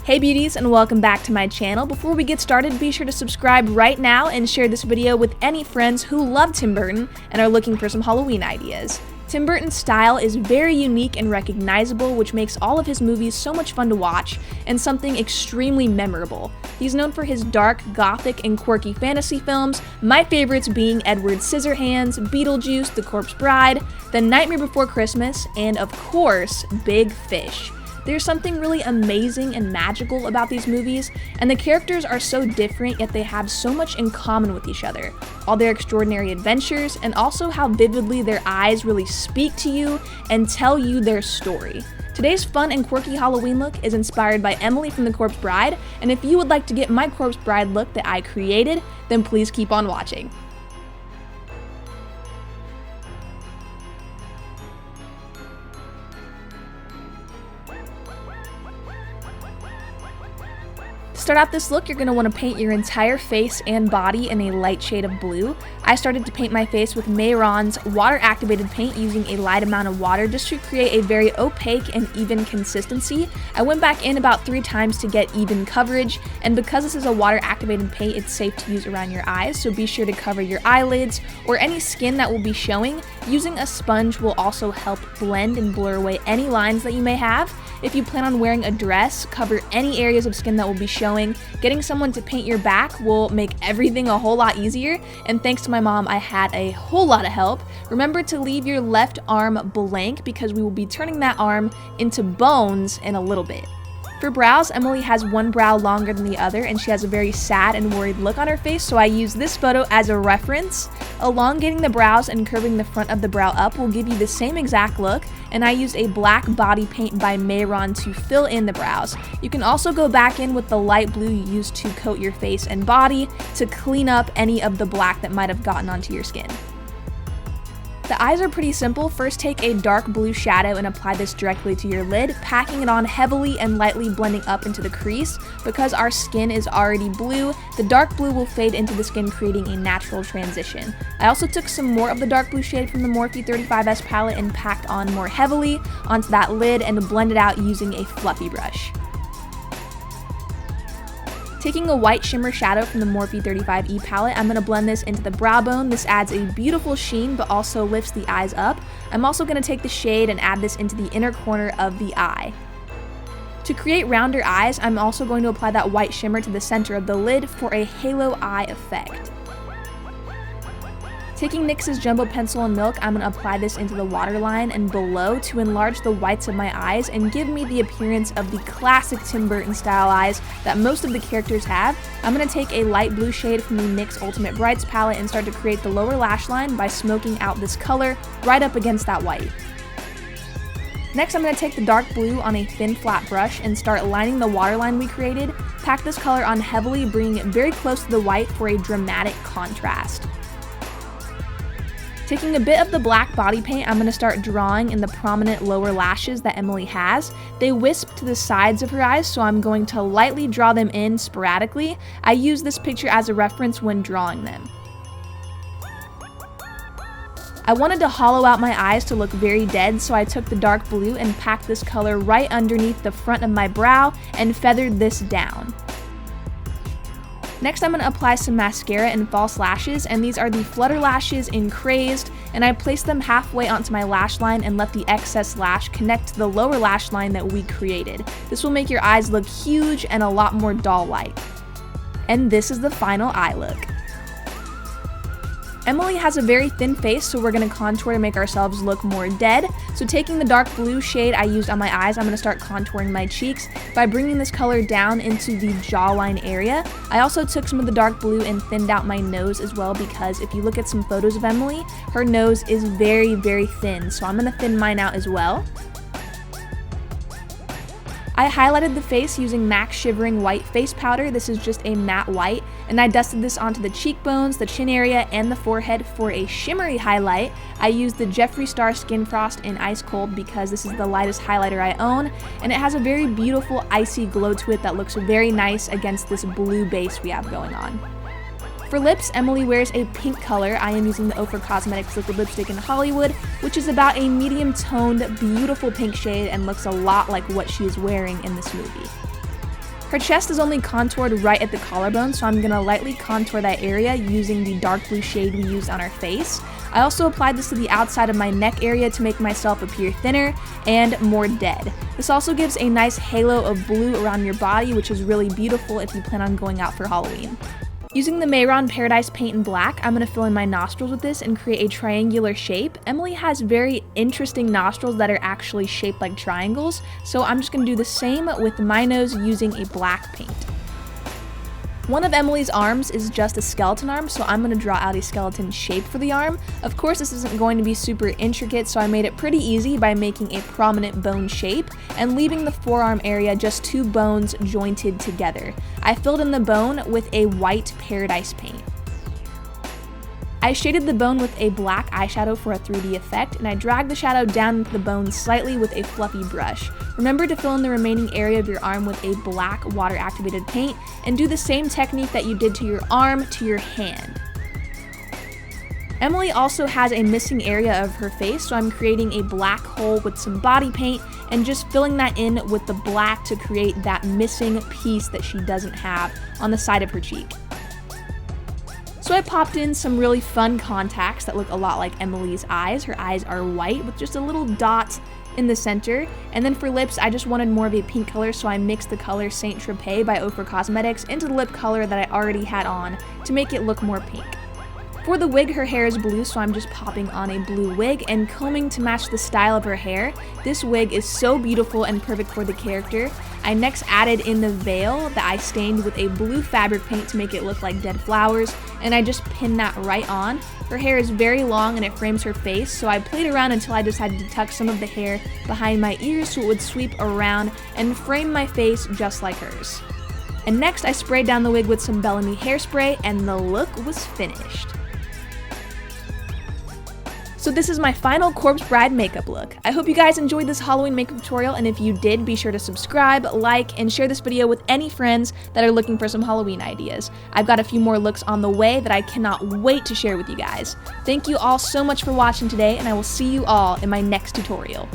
Hey beauties, and welcome back to my channel. Before we get started, be sure to subscribe right now and share this video with any friends who love Tim Burton and are looking for some Halloween ideas. Tim Burton's style is very unique and recognizable, which makes all of his movies so much fun to watch and something extremely memorable. He's known for his dark, gothic, and quirky fantasy films, my favorites being Edward Scissorhands, Beetlejuice, The Corpse Bride, The Nightmare Before Christmas, and of course, Big Fish. There's something really amazing and magical about these movies, and the characters are so different, yet they have so much in common with each other. All their extraordinary adventures, and also how vividly their eyes really speak to you and tell you their story. Today's fun and quirky Halloween look is inspired by Emily from The Corpse Bride, and if you would like to get my Corpse Bride look that I created, then please keep on watching. To start out this look, you're going to want to paint your entire face and body in a light shade of blue. I started to paint my face with Mehron's water-activated paint using a light amount of water just to create a very opaque and even consistency. I went back in about 3 times to get even coverage, and because this is a water-activated paint, it's safe to use around your eyes, so be sure to cover your eyelids or any skin that will be showing. Using a sponge will also help blend and blur away any lines that you may have. If you plan on wearing a dress, cover any areas of skin that will be showing. Getting someone to paint your back will make everything a whole lot easier, and thanks to my mom, I had a whole lot of help. Remember to leave your left arm blank because we will be turning that arm into bones in a little bit. For brows, Emily has one brow longer than the other, and she has a very sad and worried look on her face, so I use this photo as a reference. Elongating the brows and curving the front of the brow up will give you the same exact look, and I used a black body paint by Mehron to fill in the brows. You can also go back in with the light blue you used to coat your face and body to clean up any of the black that might have gotten onto your skin. The eyes are pretty simple. First, take a dark blue shadow and apply this directly to your lid, packing it on heavily and lightly blending up into the crease. Because our skin is already blue, the dark blue will fade into the skin, creating a natural transition. I also took some more of the dark blue shade from the Morphe 35S palette and packed on more heavily onto that lid and blended out using a fluffy brush. Taking a white shimmer shadow from the Morphe 35E palette, I'm going to blend this into the brow bone. This adds a beautiful sheen but also lifts the eyes up. I'm also going to take the shade and add this into the inner corner of the eye. To create rounder eyes, I'm also going to apply that white shimmer to the center of the lid for a halo eye effect. Taking NYX's Jumbo Pencil and Milk, I'm going to apply this into the waterline and below to enlarge the whites of my eyes and give me the appearance of the classic Tim Burton style eyes that most of the characters have. I'm going to take a light blue shade from the NYX Ultimate Brights palette and start to create the lower lash line by smoking out this color right up against that white. Next, I'm going to take the dark blue on a thin flat brush and start lining the waterline we created. Pack this color on heavily, bringing it very close to the white for a dramatic contrast. Taking a bit of the black body paint, I'm going to start drawing in the prominent lower lashes that Emily has. They wisp to the sides of her eyes, so I'm going to lightly draw them in sporadically. I use this picture as a reference when drawing them. I wanted to hollow out my eyes to look very dead, so I took the dark blue and packed this color right underneath the front of my brow and feathered this down. Next, I'm going to apply some mascara and false lashes, and these are the Flutter Lashes in Crazed, and I placed them halfway onto my lash line and let the excess lash connect to the lower lash line that we created. This will make your eyes look huge and a lot more doll-like. And this is the final eye look. Emily has a very thin face, so we're going to contour to make ourselves look more dead. So taking the dark blue shade I used on my eyes, I'm going to start contouring my cheeks by bringing this color down into the jawline area. I also took some of the dark blue and thinned out my nose as well, because if you look at some photos of Emily, her nose is very, very thin, so I'm going to thin mine out as well. I highlighted the face using MAC Shivering White Face Powder. This is just a matte white, and I dusted this onto the cheekbones, the chin area, and the forehead for a shimmery highlight. I used the Jeffree Star Skin Frost in Ice Cold because this is the lightest highlighter I own, and it has a very beautiful icy glow to it that looks very nice against this blue base we have going on. For lips, Emily wears a pink color. I am using the Ofra Cosmetics Liquid Lipstick in Hollywood, which is about a medium-toned, beautiful pink shade and looks a lot like what she is wearing in this movie. Her chest is only contoured right at the collarbone, so I'm going to lightly contour that area using the dark blue shade we used on our face. I also applied this to the outside of my neck area to make myself appear thinner and more dead. This also gives a nice halo of blue around your body, which is really beautiful if you plan on going out for Halloween. Using the Mehron Paradise paint in black, I'm going to fill in my nostrils with this and create a triangular shape. Emily has very interesting nostrils that are actually shaped like triangles, so I'm just going to do the same with my nose using a black paint. One of Emily's arms is just a skeleton arm, so I'm going to draw out a skeleton shape for the arm. Of course, this isn't going to be super intricate, so I made it pretty easy by making a prominent bone shape and leaving the forearm area just 2 bones jointed together. I filled in the bone with a white Paradise paint. I shaded the bone with a black eyeshadow for a 3D effect, and I dragged the shadow down into the bone slightly with a fluffy brush. Remember to fill in the remaining area of your arm with a black water-activated paint, and do the same technique that you did to your arm to your hand. Emily also has a missing area of her face, so I'm creating a black hole with some body paint and just filling that in with the black to create that missing piece that she doesn't have on the side of her cheek. So I popped in some really fun contacts that look a lot like Emily's eyes. Her eyes are white with just a little dot in the center. And then for lips, I just wanted more of a pink color, so I mixed the color Saint Tropez by Ofra Cosmetics into the lip color that I already had on to make it look more pink. For the wig, her hair is blue, so I'm just popping on a blue wig and combing to match the style of her hair. This wig is so beautiful and perfect for the character. I next added in the veil that I stained with a blue fabric paint to make it look like dead flowers, and I just pinned that right on. Her hair is very long and it frames her face, so I played around until I decided to tuck some of the hair behind my ears so it would sweep around and frame my face just like hers. And next I sprayed down the wig with some Bellamy hairspray, and the look was finished. So this is my final Corpse Bride makeup look. I hope you guys enjoyed this Halloween makeup tutorial, and if you did, be sure to subscribe, like, and share this video with any friends that are looking for some Halloween ideas. I've got a few more looks on the way that I cannot wait to share with you guys. Thank you all so much for watching today, and I will see you all in my next tutorial.